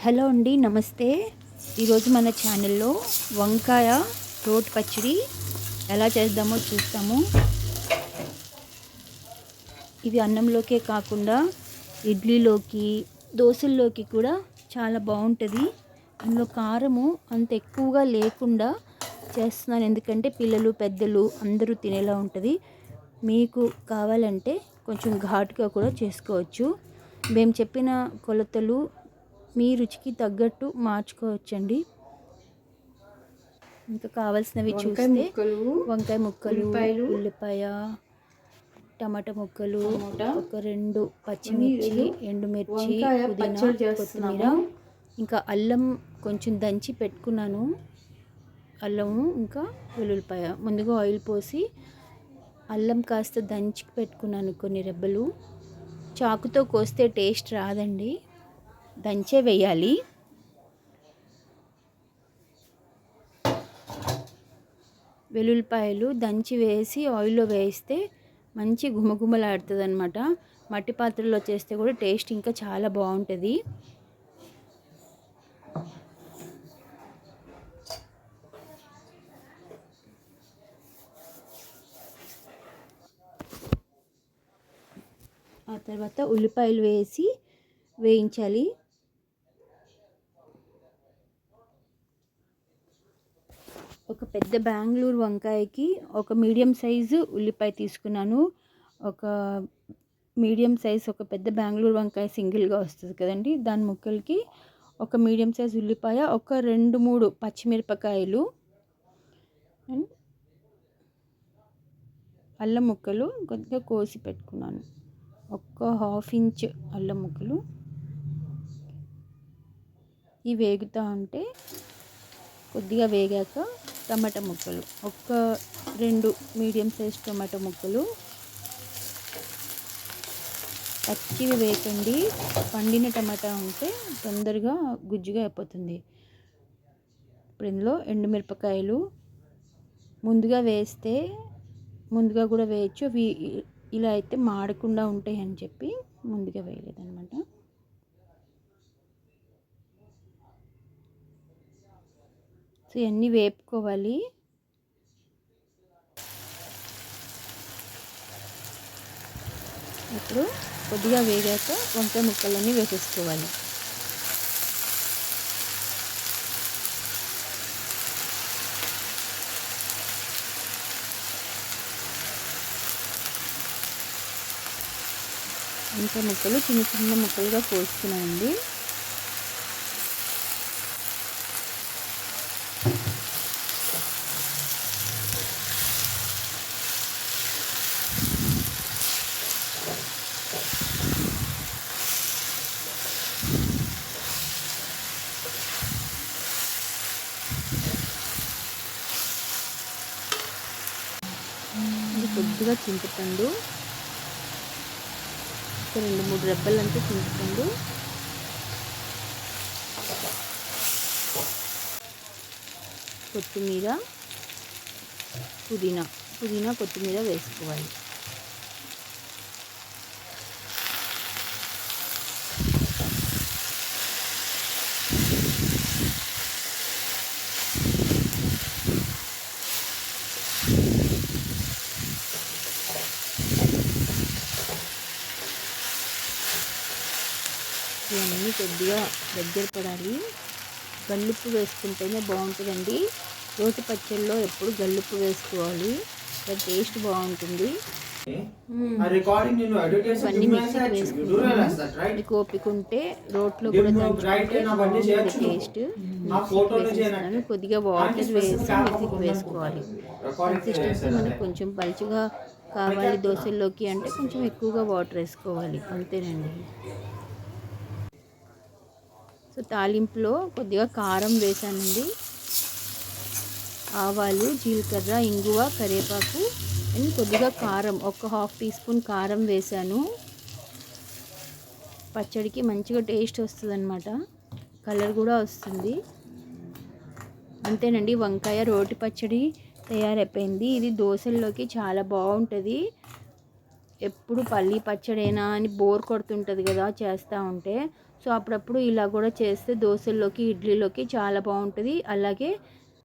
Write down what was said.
Hello అండి, నమస్తే. ఈరోజు మన ఛానల్లో వంకాయ రోటి పచ్చడి ఎలా చేద్దామో చూస్తాము. ఇది అన్నంలోకే కాకుండా ఇడ్లీలోకి, దోశల్లోకి కూడా చాలా బాగుంటుంది. అందులో కారము అంత ఎక్కువగా లేకుండా చేస్తున్నాను, ఎందుకంటే పిల్లలు పెద్దలు అందరూ తినేలా ఉంటుంది. మీకు కావాలంటే కొంచెం ఘాటుగా కూడా చేసుకోవచ్చు. మేము చెప్పిన కొలతలు మీ రుచికి తగ్గట్టు మార్చుకోవచ్చండి. ఇంకా కావాల్సినవి చూస్తే వంకాయ ముక్కలు, ఉల్లిపాయ, టమాటా ముక్కలు, ఒక 2 పచ్చిమిర్చి, ఎండుమిర్చి, పుదీనా, కొత్తిమీర, ఇంకా అల్లం కొంచెం దంచి పెట్టుకున్నాను. అల్లము ఇంకా వెల్లుల్లిపాయ ముందుగా ఆయిల్ పోసి అల్లం కాస్త దంచి పెట్టుకున్నాను, కొన్ని రెబ్బలు. చాకుతో కోస్తే టేస్ట్ రాదండి, దంచే వేయాలి. వెల్లుల్లిపాయలు దంచి వేసి ఆయిల్లో వేస్తే మంచి గుమగుమలాడుతుంది అనమాట. మట్టి పాత్రలో చేస్తే కూడా టేస్ట్ ఇంకా చాలా బాగుంటుంది. ఆ తర్వాత ఉల్లిపాయలు వేసి వేయించాలి. ఒక పెద్ద బెంగళూరు వంకాయకి ఒక మీడియం సైజు ఉల్లిపాయ తీసుకున్నాను. ఒక మీడియం సైజ్, ఒక పెద్ద బెంగళూరు వంకాయ సింగిల్గా వస్తుంది కదండి, దాని ముక్కలకి ఒక మీడియం సైజ్ ఉల్లిపాయ, ఒక 2-3 పచ్చిమిరపకాయలు, అల్లం ముక్కలు కొద్దిగా కోసి పెట్టుకున్నాను. ఒక 1/2 ఇంచ్ అల్లం ముక్కలు. ఇవి వేగుతూ ఉంటే కొద్దిగా వేగాక టమాటా ముక్కలు, ఒక 2 మీడియం సైజ్ టమాటా ముక్కలు. పచ్చివి వేయకండి, పండిన టమాటా ఉంటే తొందరగా గుజ్జుగా అయిపోతుంది. ఇప్పుడు ఇందులో ఎండుమిరపకాయలు ముందుగా వేస్తే, ముందుగా కూడా వేయచ్చు, అవి ఇలా అయితే మాడకుండా ఉంటాయి అని చెప్పి ముందుగా వేయలేదన్నమాట. సో ఇవన్నీ వేపుకోవాలి. ఇప్పుడు కొద్దిగా వేగాక వంకాయ ముక్కలన్నీ వేసేసుకోవాలి. వంకాయ ముక్కలు చిన్న చిన్న ముక్కలుగా కోసుకున్నానండి. కొద్దిగా చింతపండు, ఒక 2-3 రెబ్బలంతా చింతపండు, కొత్తిమీర, పుదీనా కొత్తిమీర వేసుకోవాలి. ఇవన్నీ కొద్దిగా దగ్గర పడాలి. గల్లుప్పు వేసుకుంటేనే బాగుంటుందండి. రోటి పచ్చళ్ళలో ఎప్పుడు గల్లుప్పు వేసుకోవాలి, టేస్ట్ బాగుంటుంది. ఇవన్నీ మిక్సీకి వేసుకుంటాను. మీకు ఓపిక ఉంటే రోట్లో కూడా దంచుకుంటే బాగుంటుంది టేస్ట్. వేసేస్తాను. కొద్దిగా వాటర్ వేసి మిక్సీకి వేసుకోవాలి. కన్సిస్టెన్సీ మనకు కొంచెం పలుచగా కావాలి దోశల్లోకి అంటే కొంచెం ఎక్కువగా వాటర్ వేసుకోవాలి, అంతేనండి. సో తాలింపులో కొద్దిగా కారం వేసానండి, ఆవాలు, జీలకర్ర, ఇంగువ, కరివేపాకు అండ్ కొద్దిగా కారం, ఒక 1/2 టీ స్పూన్ కారం వేసాను. పచ్చడికి మంచిగా టేస్ట్ వస్తుంది అన్నమాట, కలర్ కూడా వస్తుంది. అంతేనండి, వంకాయ రోటి పచ్చడి తయారైపోయింది. ఇది దోశల్లోకి చాలా బాగుంటుంది. ఎప్పుడు పల్లీ పచ్చడేనా అని బోర్ కొడుతుంటుంది కదా చేస్తూ ఉంటే, సో అప్పుడప్పుడు ఇలా కూడా చేస్తే దోశల్లోకి, ఇడ్లీలోకి చాలా బాగుంటుంది. అలాగే